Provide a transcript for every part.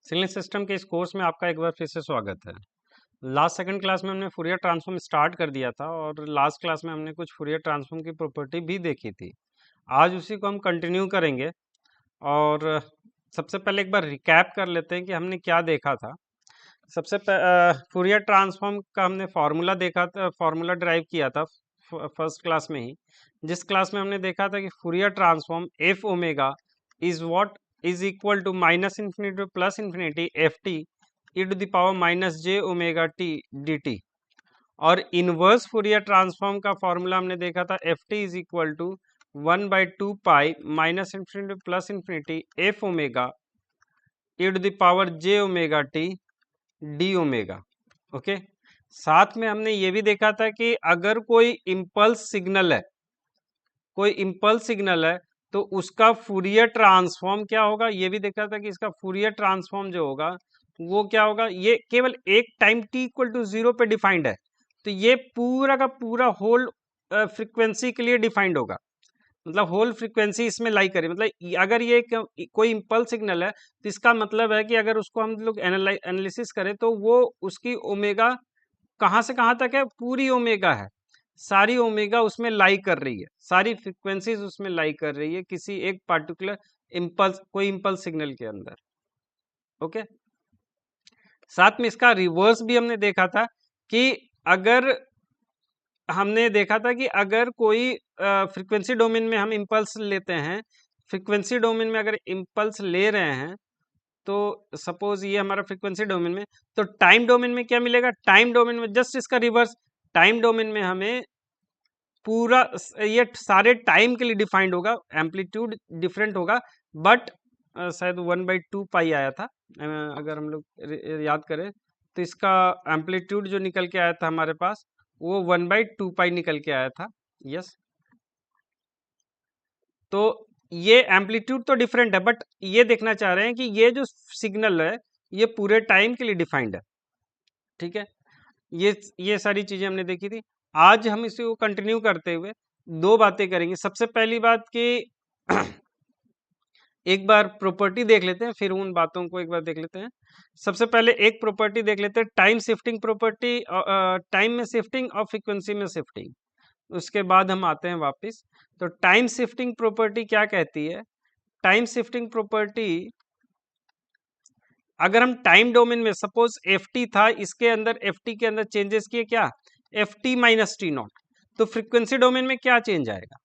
Signal system के इस course में आपका एक बार फिर से स्वागत है। लास्ट सेकंड क्लास में हमने फूरियर ट्रांसफॉर्म स्टार्ट कर दिया था और लास्ट क्लास में हमने कुछ फूरियर ट्रांसफॉर्म की प्रॉपर्टी भी देखी थी। आज उसी को हम कंटिन्यू करेंगे और सबसे पहले एक बार रिकैप कर लेते हैं कि हमने क्या देखा था। फूरियर ट्रांसफॉर्म का हमने फार्मूला देखा था, फार्मूला ड्राइव किया था फर्स्ट क्लास में ही, जिस क्लास में हमने देखा था कि Fourier transform F omega is what is equal to minus infinity to plus infinity F T E to the power minus J omega T D T. और इनवर्स फूरियर ट्रांसफॉर्म का formula हमने देखा था F T is equal to 1/2 pi minus infinity plus infinity F omega E to the power J omega T D omega. Okay, साथ में हमने ये भी देखा था कि अगर कोई इम्पल्स सिग्नल है, तो उसका फूरियर ट्रांसफॉर्म क्या होगा, ये भी देखा था कि इसका फूरियर ट्रांसफॉर्म जो होगा वो क्या होगा। ये केवल एक टाइम t इक्वल टू 0 पे डिफाइंड है, तो ये पूरा का पूरा होल फ्रीक्वेंसी के लिए डिफाइंड होगा, मतलब होल फ्रीक्वेंसी इसमें लाई करे। मतलब अगर ये कोई इम्पल्स सिग्नल है तो इसका मतलब है कि अगर उसको हम लोग एनालिसिस करें तो वो उसकी ओमेगा कहाँ से कहाँ तक है, पूरी ओमेगा है, सारी ओमेगा उसमें लाई कर रही है, सारी फ्रीक्वेंसीज उसमें लाई कर रही है किसी एक पार्टिकुलर इम्पल्स, कोई इम्पल्स सिग्नल के अंदर। ओके, साथ में इसका रिवर्स भी हमने देखा था कि अगर हमने देखा था कि अगर कोई फ्रीक्वेंसी डोमेन में हम इम्पल्स लेते हैं, फ्रीक्वेंसी डोमेन में अगर इम्पल्स ले रहे हैं तो सपोज ये हमारा फ्रीक्वेंसी डोमेन में, तो टाइम डोमेन में क्या मिलेगा, टाइम डोमेन में जस्ट इसका रिवर्स, टाइम डोमेन में हमें पूरा ये सारे टाइम के लिए डिफाइंड होगा, एम्पलीट्यूड डिफरेंट होगा, बट शायद 1/2 पाई आया था, अगर हम लोग याद करें तो इसका एम्पलीट्यूड जो निकल के आया था हमारे पास वो 1/2 पाई निकल के आया था। यस, तो ये एम्पलीट्यूड तो डिफरेंट है, बट ये देखना चाह रहे हैं कि ये जो सिग्नल है ये पूरे टाइम के लिए डिफाइंड है। ठीक है, ये सारी चीजें हमने देखी थी। आज हम इसी को कंटिन्यू करते हुए दो बातें करेंगे। सबसे पहली बात कि एक बार प्रॉपर्टी देख लेते हैं, फिर उन बातों को एक बार देख लेते हैं। सबसे पहले एक प्रॉपर्टी देख लेते हैं, टाइम शिफ्टिंग प्रॉपर्टी, टाइम में शिफ्टिंग और फ्रीक्वेंसी में शिफ्टिंग। उसके बाद हम आते हैं वापस। तो टाइम शिफ्टिंग प्रॉपर्टी क्या कहती है, टाइम शिफ्टिंग प्रॉपर्टी, अगर हम टाइम डोमेन में सपोज एफ टी था, इसके अंदर एफ टी के अंदर चेंजेस किए क्या, F T minus T not, तो फ्रीक्वेंसी डोमेन में क्या चेंज आएगा,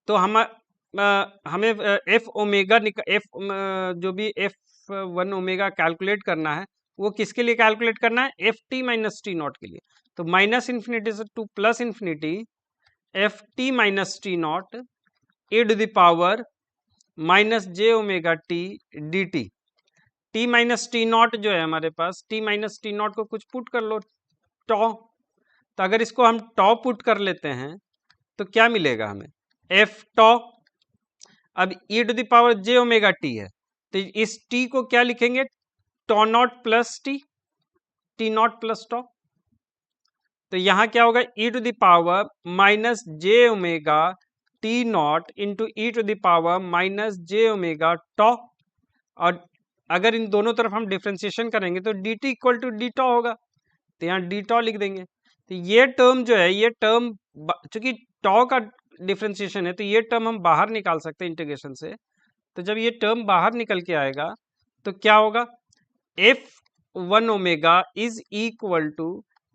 तो हमें एफ ओमेगा एफ जो भी F1 ओमेगा कैलकुलेट करना है वो किसके लिए कैलकुलेट करना है, F T minus T not के लिए। तो माइनस इन्फिनिटी से to plus infinity F T minus T not E to the power minus J omega T D T. T minus T not जो है हमारे पास, टी माइनस टी नॉट को कुछ पुट कर लो, टॉ, तो अगर इसको हम टॉ पुट कर लेते हैं तो क्या मिलेगा हमें, एफ टॉ। अब E to the power J omega T है, तो इस टी को क्या लिखेंगे, tau naught plus T, T naught plus tau. तो यहां क्या होगा, E to the power minus J omega T naught into E to the power minus J omega tau. और अगर इन दोनों तरफ हम डिफ्रेंसिएशन करेंगे तो D T equal to D tau होगा, तो यहाँ डी टॉ लिख देंगे। तो ये टर्म जो है, ये टर्म चूंकि टॉ का डिफ्रेंसिएशन है तो ये टर्म हम बाहर निकाल सकते हैं इंटीग्रेशन से। तो जब ये टर्म बाहर निकल के आएगा तो क्या होगा, F1 omega is equal to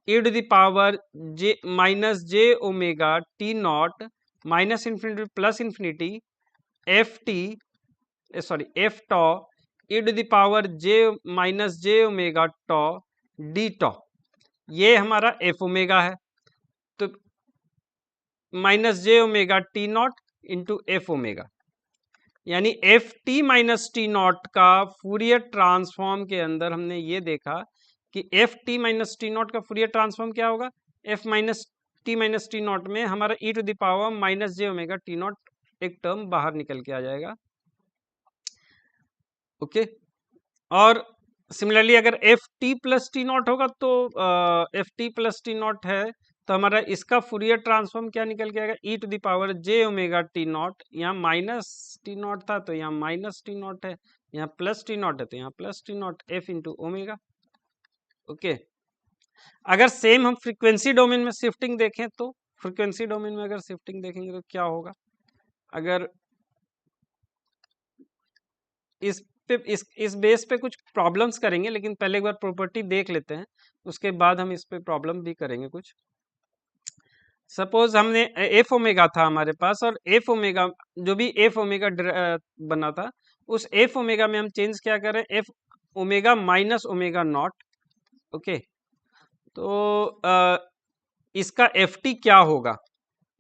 E to the power J minus J omega T naught minus infinity plus infinity F T, sorry F tau E to the power J minus J omega tau D tau. ये हमारा F omega है, तो minus जे omega T naught into F omega, यानी F T minus T naught का Fourier transform के अंदर हमने ये देखा कि F T minus T naught का फूरियर ट्रांसफॉर्म क्या होगा, एफ माइनस टी नॉट में हमारा E to the power minus J omega T naught एक टर्म बाहर निकल के आ जाएगा। ओके, और सिमिलरली अगर F T plus T naught होगा तो F T plus T naught है तो हमारा इसका फूरियर ट्रांसफॉर्म क्या निकल के आएगा, E to the power J omega T naught, यहाँ माइनस टी नॉट था तो यहाँ माइनस टी नॉट है यहाँ प्लस टी नॉट है तो यहाँ plus T not F into omega. Okay, अगर सेम हम फ्रीक्वेंसी डोमेन में शिफ्टिंग देखें तो फ्रीक्वेंसी डोमेन में अगर शिफ्टिंग देखेंगे तो क्या होगा, अगर इस बेस पे कुछ प्रॉब्लम्स करेंगे, लेकिन पहले एक बार प्रॉपर्टी देख लेते हैं, उसके बाद हम इस पे प्रॉब्लम भी करेंगे कुछ। सपोज हमने एफ ओमेगा था हमारे पास, और एफ ओमेगा जो भी एफ ओमेगा बना था, उस एफ ओमेगा में हम चेंज क्या करें, F omega minus omega naught. Okay, तो इसका एफ टी क्या होगा,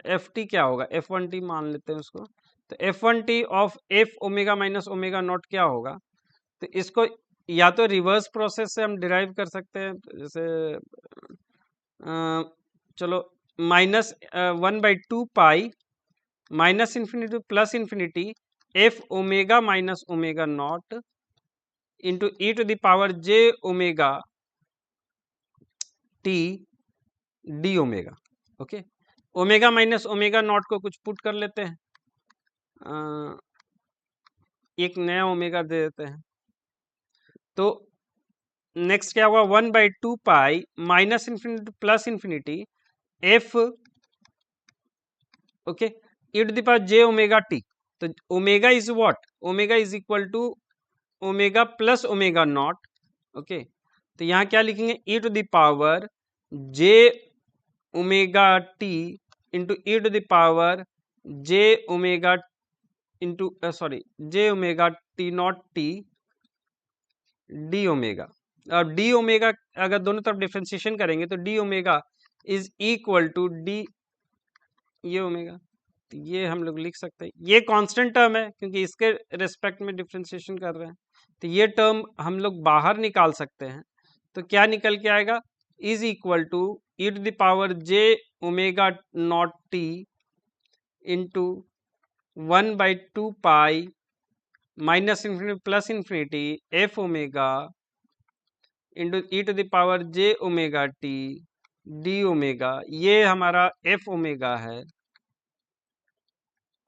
एफ टी क्या होगा, एफ वन टी मान लेते हैं उसको। तो F one T of F omega minus omega not क्या होगा, तो इसको या तो रिवर्स प्रोसेस से हम डिराइव कर सकते हैं, जैसे चलो minus 1/2 pi minus infinity plus infinity F omega minus omega not into E to the power J omega T D omega. Okay, omega minus omega not को कुछ पुट कर लेते हैं, एक नया ओमेगा दे देते हैं। तो नेक्स्ट क्या होगा, 1/2 pi minus infinity plus infinity F, okay, E to the power J omega T. तो omega is what, omega is equal to omega plus omega naught. Okay, तो यहाँ क्या लिखेंगे, E to the power J omega T into E to the power J omega into sorry J omega T naught T D omega. अब D omega अगर दोनों तरफ differentiation करेंगे तो D omega is equal to D ये omega. तो ये हम लोग लिख सकते हैं, ये कांस्टेंट टर्म है क्योंकि इसके रिस्पेक्ट में डिफरेंशिएशन कर रहे हैं, तो ये टर्म हम लोग बाहर निकाल सकते हैं। तो क्या निकल के आएगा, is equal to E to the power J omega not T into 1/2 pi minus infinity plus infinity F omega into E to the power J omega T D omega. ये हमारा एफ ओमेगा है,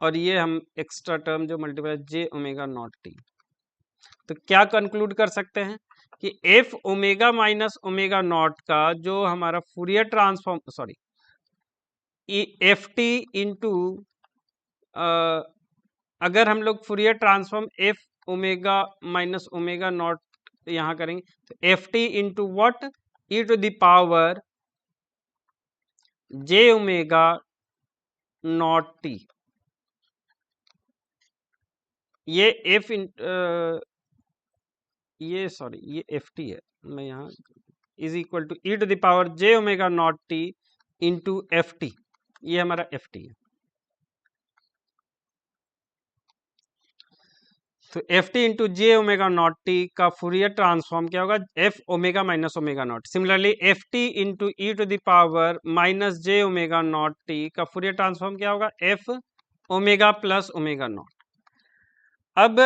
और ये हम extra term जो multiply J omega not T. तो क्या conclude कर सकते हैं कि F omega minus omega not का जो हमारा Fourier transform sorry F T into अगर हम लोग Fourier transform F omega minus omega not यहाँ करेंगे तो F T into what, E to the power J omega not T. ये एफ ये एफ टी है, मैं यहाँ is equal to E to the power J omega not T into F T, ये हमारा एफ टी है। तो F T into J omega not T का फूरियर ट्रांसफॉर्म क्या होगा, F omega minus omega not. Similarly F T into E to the power minus J omega not T का Fourier transform क्या होगा, F omega plus omega naught. अब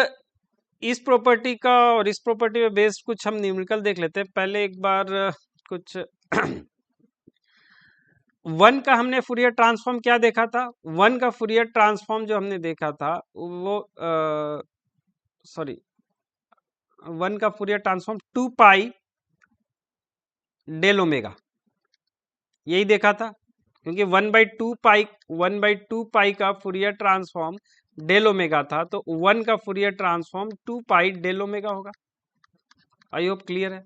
इस property का और इस प्रॉपर्टी पे बेस्ड कुछ हम न्यूमेरिकल देख लेते हैं। पहले एक बार कुछ वन का हमने फूरियर ट्रांसफॉर्म क्या देखा था, वन का फूरियर ट्रांसफॉर्म जो हमने देखा था वो सॉरी वन का Fourier transform 2 pi del omega, यही देखा था, क्योंकि 1/2 पाई का फूरियर ट्रांसफॉर्म डेल ओमेगा था, तो वन का Fourier transform 2 pi del omega होगा। आई होप क्लियर है।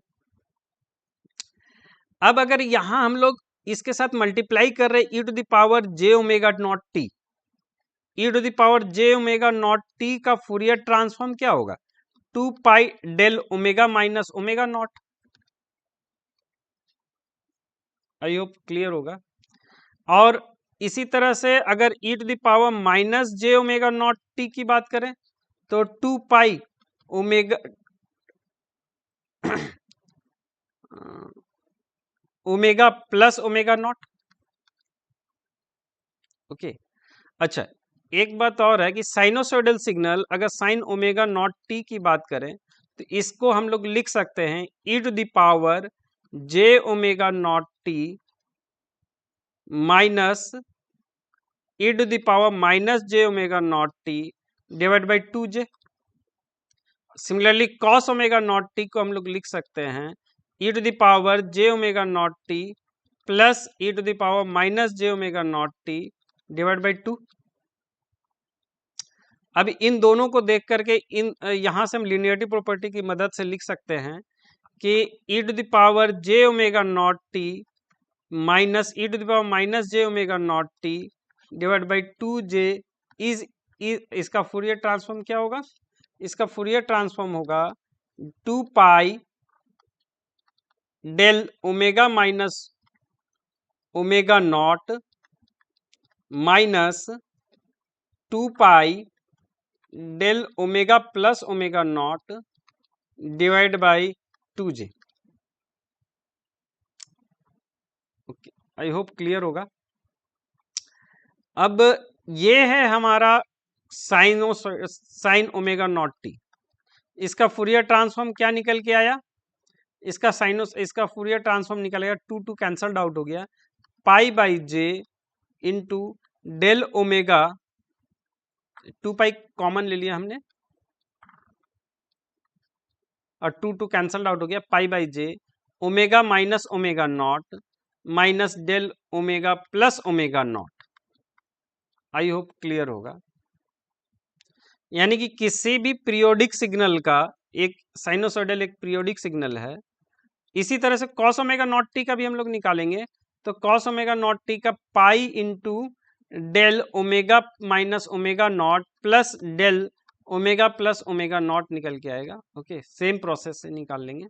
अब अगर यहां हम लोग इसके साथ मल्टीप्लाई कर रहे E to the power J omega not T, E to the power J omega not T का फूरियर ट्रांसफॉर्म क्या होगा, 2 pi del omega minus omega naught. I hope clear होगा। और इसी तरह से अगर E to the power minus J omega not T की बात करें तो 2 pi omega omega plus omega naught. Okay, अच्छा एक बात और है कि साइनोसॉइडल सिग्नल अगर साइन ओमेगा नॉट टी की बात करें तो इसको हम लोग लिख सकते हैं e to the power J omega not T minus e to the power minus J omega not T divide by 2 j. Similarly cos omega not t को हम लोग लिख सकते हैं e to the power j omega not t plus e to the power minus j omega not T divide by 2। अब इन दोनों को देख करके इन यहां से हम लीनियरिटी प्रॉपर्टी की मदद से लिख सकते हैं कि e to the power j omega not T minus e to the power minus j omega not T divide by 2j is इसका फूरियर ट्रांसफॉर्म क्या होगा? इसका फूरियर ट्रांसफॉर्म होगा 2 pi del omega minus omega naught minus 2 pi del omega plus omega naught divide by 2j। Okay, I hope clear होगा। अब ये है हमारा साइन ओमेगा नॉट टी। इसका फूरियर ट्रांसफॉर्म क्या निकल के आया? इसका फूरियर ट्रांसफॉर्म निकल गया, 2 कैंसल्ड आउट हो गया, pi by J into del omega, 2 pi common ले लिया हमने और 2 कैंसल्ड आउट हो गया, pi by J omega minus omega naught minus del omega plus omega naught. I hope clear होगा। यानी कि किसी भी पीरियोडिक सिग्नल का एक साइनोसॉइडल एक पीरियोडिक सिग्नल है, इसी तरह से कॉस ओमेगा नॉट टी का भी हम लोग निकालेंगे। तो कॉस ओमेगा नॉट टी का pi into del omega minus omega naught plus del omega plus omega naught निकल के आएगा। ओके, सेम प्रोसेस से निकाल लेंगे।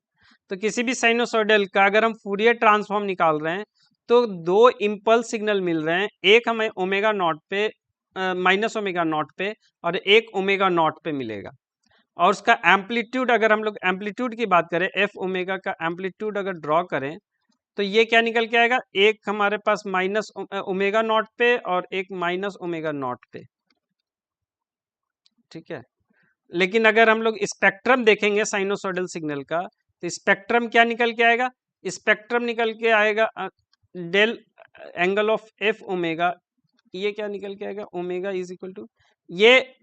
तो किसी भी साइनोसॉइडल का अगर हम फूरियर ट्रांसफॉर्म निकाल रहे हैं तो दो इम्पल्स सिग्नल मिल रहे हैं, एक हमें ओमेगा नॉट पे माइनस ओमेगा नॉट पे और एक ओमेगा नॉट पे मिलेगा। और उसका एम्पलीट्यूड, अगर हम लोग एम्पलीट्यूड की बात करें, एफ ओमेगा का एम्पलीट्यूड अगर ड्रॉ करें तो ये क्या निकल के आएगा? एक हमारे पास माइनस ओमेगा नॉट पे और एक माइनस ओमेगा नॉट पे। ठीक है, लेकिन अगर हम लोग स्पेक्ट्रम देखेंगे साइनोसॉइडल सिग्नल का तो स्पेक्ट्रम क्या निकल के आएगा? स्पेक्ट्रम निकल के आएगा del angle of F omega, ये क्या निकल के आएगा? ओमेगा इज इक्वल टू ये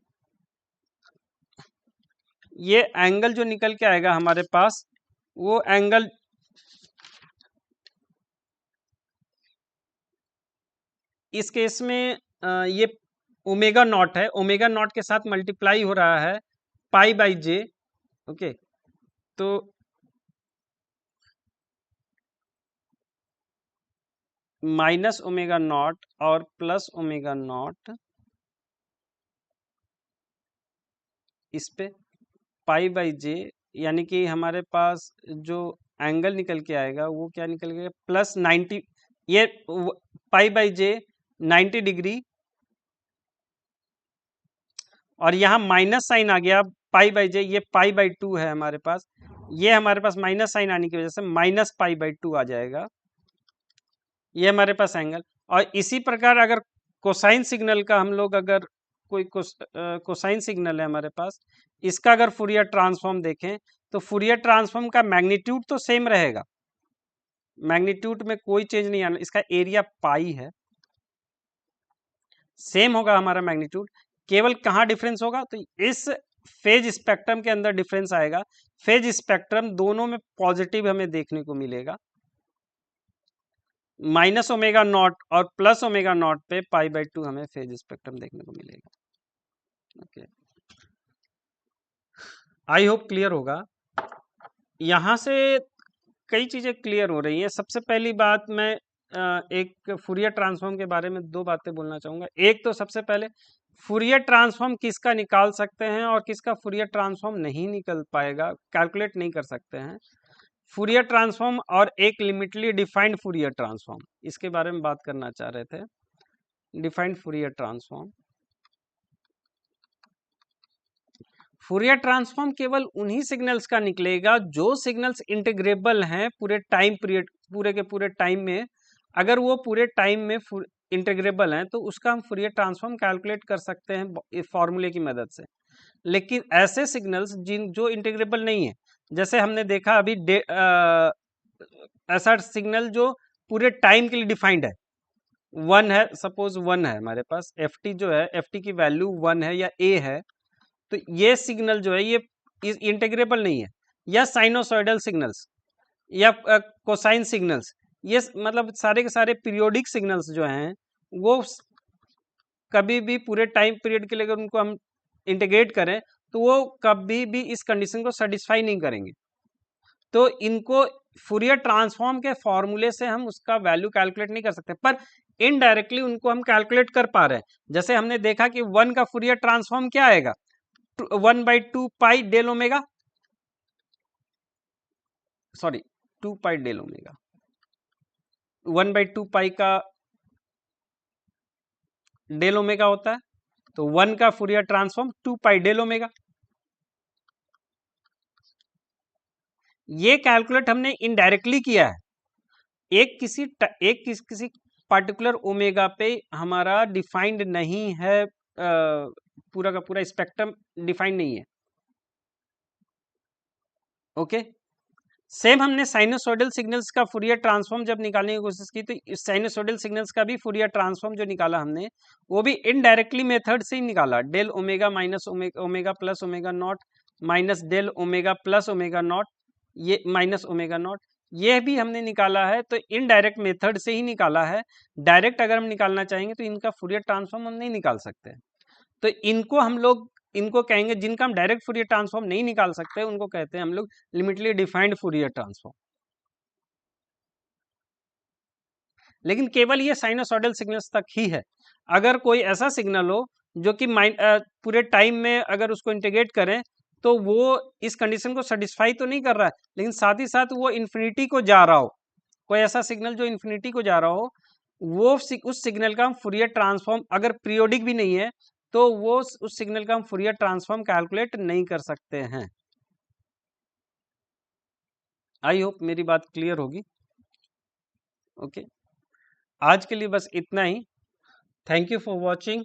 एंगल जो निकल के आएगा हमारे पास, वो एंगल इस केस में ये ओमेगा नॉट है, ओमेगा नॉट के साथ मल्टीप्लाई हो रहा है पाई बाई जे। ओके, तो माइनस ओमेगा नॉट और प्लस ओमेगा नॉट इस पे पाई बाई जे, यानी कि हमारे पास जो एंगल निकल के आएगा वो क्या निकल के प्लस 90, ये पाई बाई जे 90 डिग्री और यहाँ माइनस साइन आ गया पाई बाई जे, ये पाई बाई 2 है हमारे पास, ये हमारे पास माइनस साइन आने की वजह से माइनस पाई बाई 2 आ जाएगा, ये हमारे पास एंगल। और इसी प्रकार अगर कोसाइन सिग्नल का हम लोग अगर कोई कोसाइन सिग्नल है हमारे पास, इसका अगर फूरियर ट्रांसफॉर्म देखें तो फूरियर ट्रांसफॉर्म का मैग्नीट्यूड तो सेम रहेगा, मैग्नीट्यूड में कोई चेंज नहीं आना, इसका एरिया पाई है, सेम होगा हमारा मैग्नीट्यूड। केवल कहाँ डिफरेंस होगा? तो इस फेज स्पेक्ट्रम के अंदर डिफरेंस आएगा। फेज स्पेक्ट्रम दोनों में पॉजिटिव हमें देखने को मिलेगा, माइनस ओमेगा नॉट और प्लस ओमेगा नॉट पे पाई बाई 2 हमें फेज स्पेक्ट्रम देखने को मिलेगा। ओके, आई होप क्लियर होगा। यहां से कई चीजें क्लियर हो रही हैं। सबसे पहली बात, मैं एक फूरियर ट्रांसफॉर्म के बारे में दो बातें बोलना चाहूंगा। एक तो सबसे पहले फूरियर ट्रांसफॉर्म किसका निकाल सकते हैं और किसका फूरियर ट्रांसफॉर्म नहीं निकल पाएगा, कैलकुलेट नहीं कर सकते हैं। फूरियर ट्रांसफॉर्म और एक लिमिटली डिफाइंड फूरियर ट्रांसफॉर्म, इसके बारे में बात करना चाह रहे थे। Defined Fourier transform, Fourier transform केवल उन्हीं सिग्नल्स का निकलेगा जो सिग्नल्स इंटीग्रेबल हैं पूरे टाइम पीरियड, पूरे के पूरे टाइम में। अगर वो पूरे टाइम में इंटीग्रेबल हैं तो उसका हम फूरियर ट्रांसफॉर्म कैलकुलेट कर सकते हैं फॉर्मूले की मदद से। लेकिन ऐसे सिग्नल्स जो इंटीग्रेबल नहीं है, जैसे हमने देखा अभी ऐसा सिग्नल जो पूरे टाइम के लिए डिफाइंड है, 1 है, सपोज 1 है हमारे पास, एफ टी जो है, एफ टी की वैल्यू 1 है या ए है, तो ये सिग्नल जो है ये इंटीग्रेबल नहीं है, या साइनोसॉइडल सिग्नल्स या कोसाइन सिग्नल्स, ये मतलब सारे के सारे पीरियोडिक सिग्नल्स जो हैं वो कभी भी पूरे टाइम पीरियड के लिए अगर उनको हम इंटीग्रेट करें तो वो कभी भी इस कंडीशन को सेटिस्फाई नहीं करेंगे। तो इनको फूरियर ट्रांसफॉर्म के फॉर्मूले से हम उसका वैल्यू कैलकुलेट नहीं कर सकते, पर इनडायरेक्टली उनको हम कैलकुलेट कर पा रहे हैं। जैसे हमने देखा कि 1 का फूरियर ट्रांसफॉर्म क्या आएगा, 1/2 pi del omega, sorry 2 pi del omega, 1/2 pi का डेल ओमेगा होता है, तो 1 का Fourier transform 2 pi del omega. ये कैलकुलेट हमने इनडायरेक्टली किया है, किसी पार्टिकुलर ओमेगा पे हमारा डिफाइंड नहीं है, पूरा का पूरा स्पेक्ट्रम डिफाइंड नहीं है। ओके, सेम हमने साइनोसॉइडल सिग्नल्स का फूरियर ट्रांसफॉर्म जब निकालने की कोशिश की, तो साइनोसॉइडल सिग्नल्स का भी फूरियर ट्रांसफॉर्म जो निकाला हमने, वो भी इनडायरेक्टली मेथड से ही निकाला, del omega minus omega plus omega naught minus del omega plus omega naught, ये माइनस ओमेगा नॉट, ये भी हमने निकाला है। तो इनडायरेक्ट मेथड से ही निकाला है, डायरेक्ट अगर हम निकालना चाहेंगे तो इनका फूरियर ट्रांसफॉर्म हम नहीं निकाल सकते। तो इनको हम लोग इनको कहेंगे, जिनका हम डायरेक्ट फूरियर ट्रांसफॉर्म नहीं निकाल सकते उनको कहते हैं हम लोग लिमिटली डिफाइंड फूरियर ट्रांसफॉर्म। लेकिन केवल ये साइनोसॉइडल सिग्नल्स तक ही है। अगर कोई ऐसा सिग्नल हो जो कि पूरे टाइम में अगर उसको इंटीग्रेट करें तो वो इस कंडीशन को सेटिस्फाई तो नहीं कर रहा है, लेकिन साथ ही साथ वो इन्फिनिटी को जा रहा हो, कोई ऐसा सिग्नल जो इन्फिनिटी को जा रहा हो, वो उस सिग्नल का हम फूरियर ट्रांसफॉर्म, अगर पीरियोडिक भी नहीं है तो वो उस सिग्नल का हम फूरियर ट्रांसफॉर्म कैलकुलेट नहीं कर सकते हैं। आई होप मेरी बात क्लियर होगी। ओके, आज के लिए बस इतना ही। Thank you for watching.